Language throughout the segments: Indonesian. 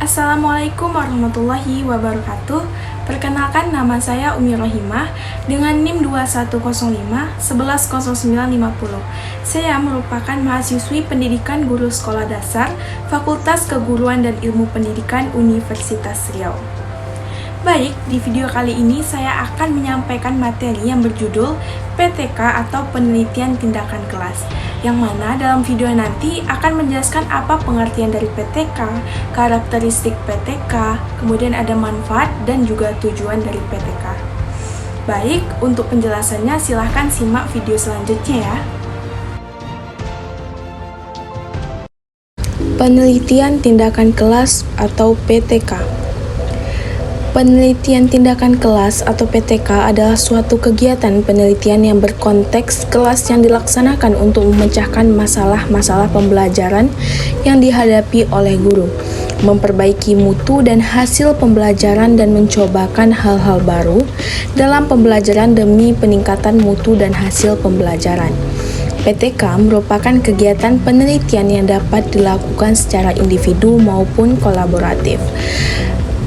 Assalamualaikum warahmatullahi wabarakatuh. Perkenalkan, nama saya Umi Rohimah dengan NIM 2105-110950. Saya merupakan mahasiswi pendidikan guru sekolah dasar Fakultas Keguruan dan Ilmu Pendidikan Universitas Riau. Baik, di video kali ini saya akan menyampaikan materi yang berjudul PTK atau Penelitian Tindakan Kelas, yang mana dalam video nanti akan menjelaskan apa pengertian dari PTK, karakteristik PTK, kemudian ada manfaat dan juga tujuan dari PTK. Baik, untuk penjelasannya silahkan simak video selanjutnya ya. Penelitian Tindakan Kelas atau PTK. Penelitian tindakan kelas atau PTK adalah suatu kegiatan penelitian yang berkonteks kelas yang dilaksanakan untuk memecahkan masalah-masalah pembelajaran yang dihadapi oleh guru, memperbaiki mutu dan hasil pembelajaran dan mencobakan hal-hal baru dalam pembelajaran demi peningkatan mutu dan hasil pembelajaran. PTK merupakan kegiatan penelitian yang dapat dilakukan secara individu maupun kolaboratif.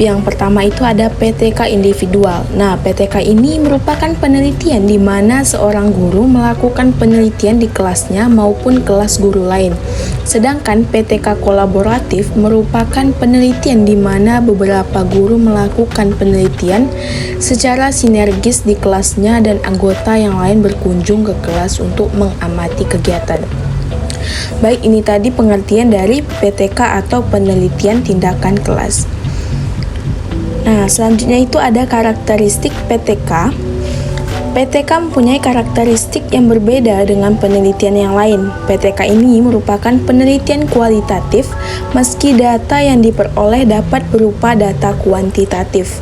Yang pertama itu ada PTK individual. Nah, PTK ini merupakan penelitian di mana seorang guru melakukan penelitian di kelasnya maupun kelas guru lain. Sedangkan PTK kolaboratif merupakan penelitian di mana beberapa guru melakukan penelitian secara sinergis di kelasnya dan anggota yang lain berkunjung ke kelas untuk mengamati kegiatan. Baik, ini tadi pengertian dari PTK atau penelitian tindakan kelas. Nah, selanjutnya itu ada karakteristik PTK. PTK mempunyai karakteristik yang berbeda dengan penelitian yang lain. PTK ini merupakan penelitian kualitatif, meski data yang diperoleh dapat berupa data kuantitatif.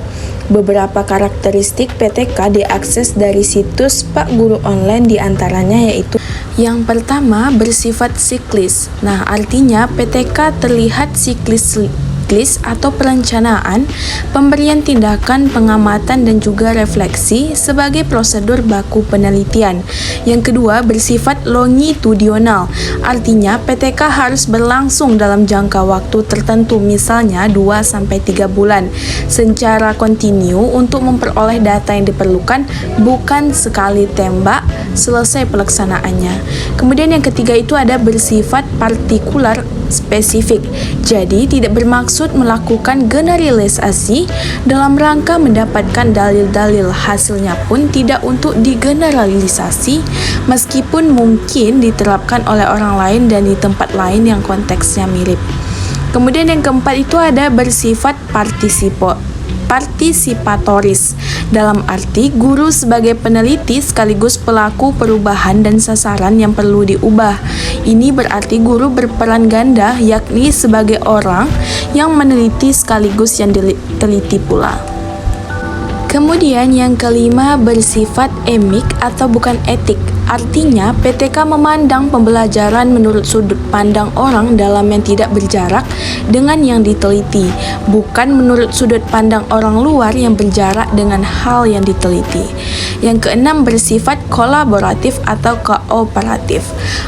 Beberapa karakteristik PTK diakses dari situs Pak Guru Online, diantaranya yaitu yang pertama, bersifat siklis. Nah, artinya PTK terlihat siklis atau perencanaan, pemberian tindakan, pengamatan, dan juga refleksi sebagai prosedur baku penelitian. Yang kedua, bersifat longitudinal, artinya PTK harus berlangsung dalam jangka waktu tertentu, misalnya 2-3 bulan, secara kontinu untuk memperoleh data yang diperlukan, bukan sekali tembak selesai pelaksanaannya. Kemudian yang ketiga itu ada bersifat partikular spesifik, jadi tidak bermaksud melakukan generalisasi dalam rangka mendapatkan dalil-dalil, hasilnya pun tidak untuk digeneralisasi meskipun mungkin diterapkan oleh orang lain dan di tempat lain yang konteksnya mirip. Kemudian yang keempat itu ada bersifat partisipatoris, dalam arti guru sebagai peneliti sekaligus pelaku perubahan dan sasaran yang perlu diubah. Ini berarti guru berperan ganda, yakni sebagai orang yang meneliti sekaligus yang diteliti pula. Kemudian yang kelima, bersifat emik atau bukan etik. Artinya, PTK memandang pembelajaran menurut sudut pandang orang dalam yang tidak berjarak dengan yang diteliti, bukan menurut sudut pandang orang luar yang berjarak dengan hal yang diteliti. Yang keenam, bersifat kolaboratif atau kooperatif.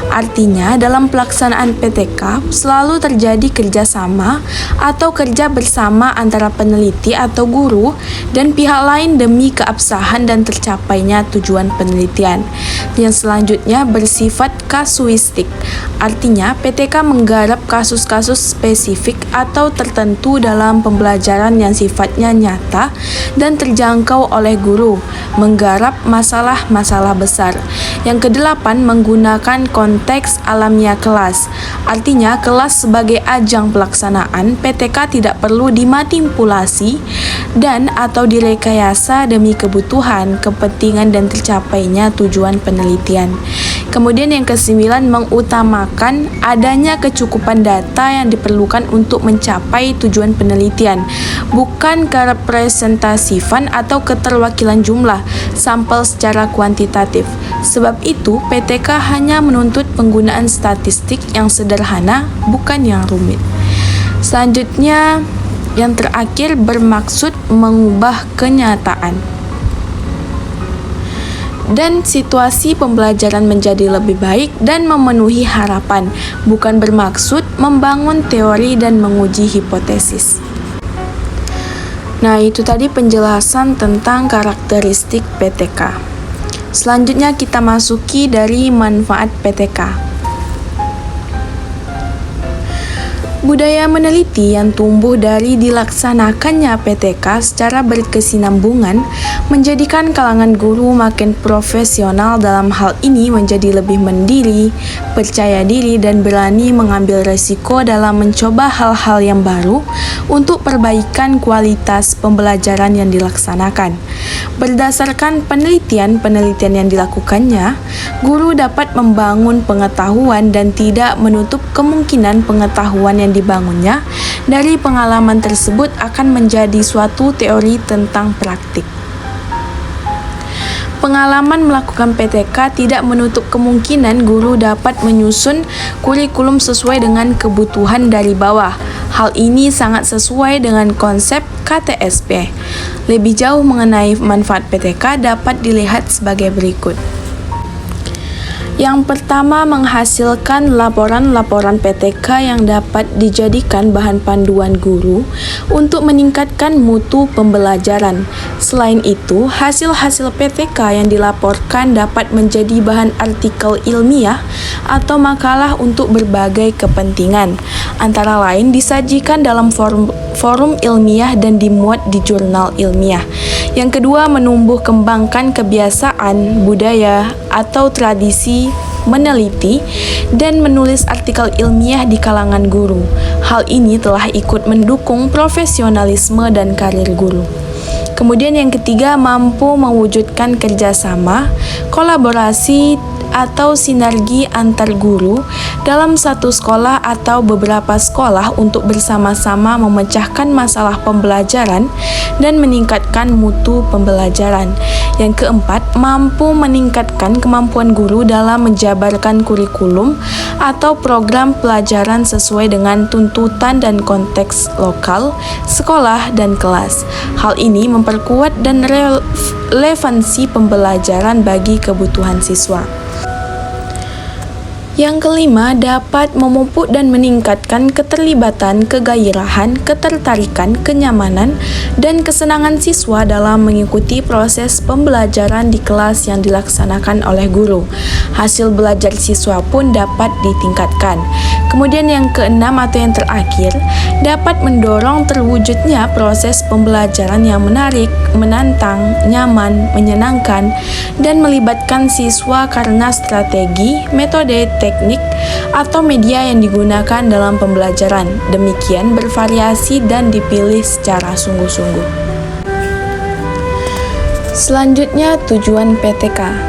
Artinya, dalam pelaksanaan PTK selalu terjadi kerjasama atau kerja bersama antara peneliti atau guru dan pihak lain demi keabsahan dan tercapainya tujuan penelitian. Yang selanjutnya, bersifat kasuistik. Artinya, PTK menggarap kasus-kasus spesifik atau tertentu dalam pembelajaran yang sifatnya nyata dan terjangkau oleh guru, menggarap masalah-masalah besar. Yang kedelapan, menggunakan konteks alamiah kelas. Artinya, kelas sebagai ajang pelaksanaan PTK tidak perlu dimanipulasi dan atau direkayasa demi kebutuhan, kepentingan, dan tercapainya tujuan penelitian. Kemudian yang kesembilan, mengutamakan adanya kecukupan data yang diperlukan untuk mencapai tujuan penelitian, bukan kerepresentasifan atau keterwakilan jumlah sampel secara kuantitatif. Sebab itu, PTK hanya menuntut penggunaan statistik yang sederhana, bukan yang rumit. Selanjutnya, yang terakhir, bermaksud mengubah kenyataan dan situasi pembelajaran menjadi lebih baik dan memenuhi harapan, bukan bermaksud membangun teori dan menguji hipotesis. Nah, itu tadi penjelasan tentang karakteristik PTK. Selanjutnya kita masuki dari manfaat PTK. Budaya meneliti yang tumbuh dari dilaksanakannya PTK secara berkesinambungan menjadikan kalangan guru makin profesional dalam hal ini, menjadi lebih mandiri, percaya diri, dan berani mengambil resiko dalam mencoba hal-hal yang baru untuk perbaikan kualitas pembelajaran yang dilaksanakan. Berdasarkan penelitian yang dilakukannya, guru dapat membangun pengetahuan dan tidak menutup kemungkinan pengetahuan yang dibangunnya dari pengalaman tersebut akan menjadi suatu teori tentang praktik. Pengalaman melakukan PTK tidak menutup kemungkinan guru dapat menyusun kurikulum sesuai dengan kebutuhan dari bawah. Hal ini sangat sesuai dengan konsep KTSP. Lebih jauh mengenai manfaat PTK dapat dilihat sebagai berikut. Yang pertama, menghasilkan laporan-laporan PTK yang dapat dijadikan bahan panduan guru untuk meningkatkan mutu pembelajaran. Selain itu, hasil-hasil PTK yang dilaporkan dapat menjadi bahan artikel ilmiah atau makalah untuk berbagai kepentingan. Antara lain disajikan dalam forum ilmiah dan dimuat di jurnal ilmiah. Yang kedua, menumbuh kembangkan kebiasaan, budaya, atau tradisi meneliti dan menulis artikel ilmiah di kalangan guru. Hal ini telah ikut mendukung profesionalisme dan karir guru. Kemudian yang ketiga, mampu mewujudkan kerjasama, kolaborasi, atau sinergi antar guru dalam satu sekolah atau beberapa sekolah untuk bersama-sama memecahkan masalah pembelajaran dan meningkatkan mutu pembelajaran. Yang keempat, mampu meningkatkan kemampuan guru dalam menjabarkan kurikulum atau program pelajaran sesuai dengan tuntutan dan konteks lokal, sekolah, dan kelas. Hal ini memperkuat dan relevansi pembelajaran bagi kebutuhan siswa. Yang kelima, dapat memupuk dan meningkatkan keterlibatan, kegairahan, ketertarikan, kenyamanan, dan kesenangan siswa dalam mengikuti proses pembelajaran di kelas yang dilaksanakan oleh guru. Hasil belajar siswa pun dapat ditingkatkan. Kemudian yang keenam atau yang terakhir, dapat mendorong terwujudnya proses pembelajaran yang menarik, menantang, nyaman, menyenangkan, dan melibatkan siswa karena strategi, metode, teknik, atau media yang digunakan dalam pembelajaran. Demikian bervariasi dan dipilih secara sungguh-sungguh. Selanjutnya, tujuan PTK.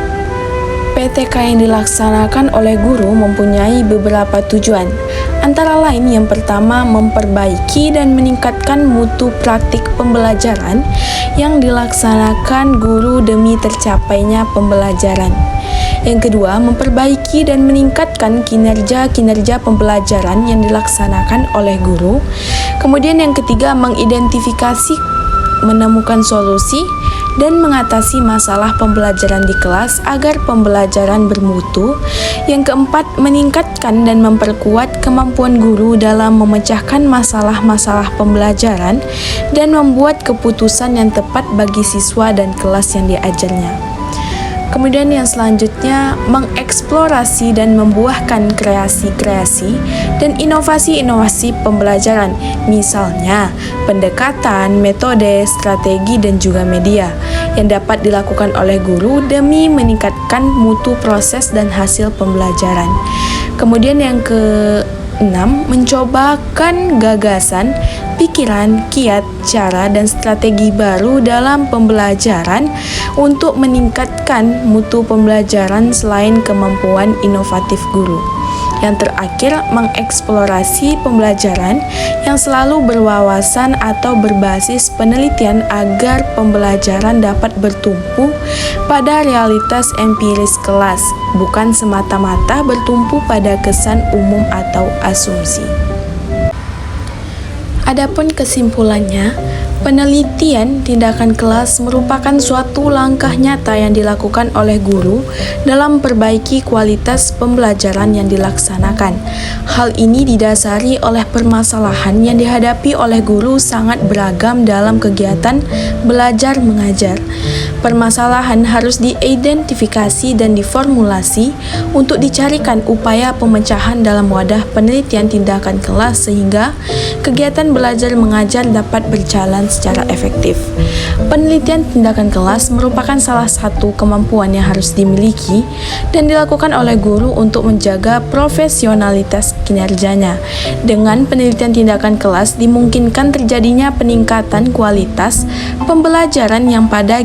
PTK yang dilaksanakan oleh guru mempunyai beberapa tujuan. Antara lain, yang pertama, memperbaiki dan meningkatkan mutu praktik pembelajaran yang dilaksanakan guru demi tercapainya pembelajaran. Yang kedua, memperbaiki dan meningkatkan kinerja pembelajaran yang dilaksanakan oleh guru. Kemudian yang ketiga, mengidentifikasi, menemukan solusi, dan mengatasi masalah pembelajaran di kelas agar pembelajaran bermutu. Yang keempat, meningkatkan dan memperkuat kemampuan guru dalam memecahkan masalah-masalah pembelajaran dan membuat keputusan yang tepat bagi siswa dan kelas yang diajarnya. Kemudian yang selanjutnya, mengeksplorasi dan membuahkan kreasi-kreasi dan inovasi-inovasi pembelajaran, misalnya pendekatan, metode, strategi, dan juga media yang dapat dilakukan oleh guru demi meningkatkan mutu proses dan hasil pembelajaran. Kemudian yang ke-6, mencobakan gagasan, pikiran, kiat, cara, dan strategi baru dalam pembelajaran untuk meningkatkan mutu pembelajaran selain kemampuan inovatif guru. Yang terakhir, mengeksplorasi pembelajaran yang selalu berwawasan atau berbasis penelitian agar pembelajaran dapat bertumpu pada realitas empiris kelas, bukan semata-mata bertumpu pada kesan umum atau asumsi. Adapun kesimpulannya, Penelitian tindakan kelas merupakan suatu langkah nyata yang dilakukan oleh guru dalam memperbaiki kualitas pembelajaran yang dilaksanakan. Hal ini didasari oleh permasalahan yang dihadapi oleh guru sangat beragam dalam kegiatan belajar mengajar. Permasalahan harus diidentifikasi dan diformulasi untuk dicarikan upaya pemecahan dalam wadah penelitian tindakan kelas sehingga kegiatan belajar mengajar dapat berjalan secara efektif. Penelitian tindakan kelas merupakan salah satu kemampuan yang harus dimiliki dan dilakukan oleh guru untuk menjaga profesionalitas kinerjanya. Dengan penelitian tindakan kelas dimungkinkan terjadinya peningkatan kualitas pembelajaran yang pada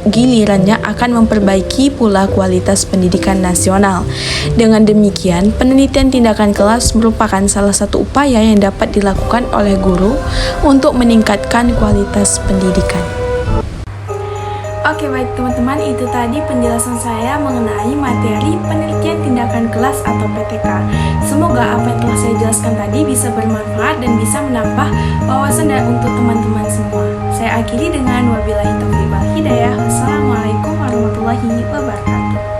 gilirannya akan memperbaiki pula kualitas pendidikan nasional. Dengan demikian, penelitian tindakan kelas merupakan salah satu upaya yang dapat dilakukan oleh guru untuk meningkatkan kualitas pendidikan. Oke, baik teman-teman, itu tadi penjelasan saya mengenai materi penelitian tindakan kelas atau PTK. Semoga apa yang telah saya jelaskan tadi bisa bermanfaat dan bisa menambah wawasan untuk teman-teman semua. Saya akhiri dengan wabillahi taufiq wal hidayah. Wassalamualaikum warahmatullahi wabarakatuh.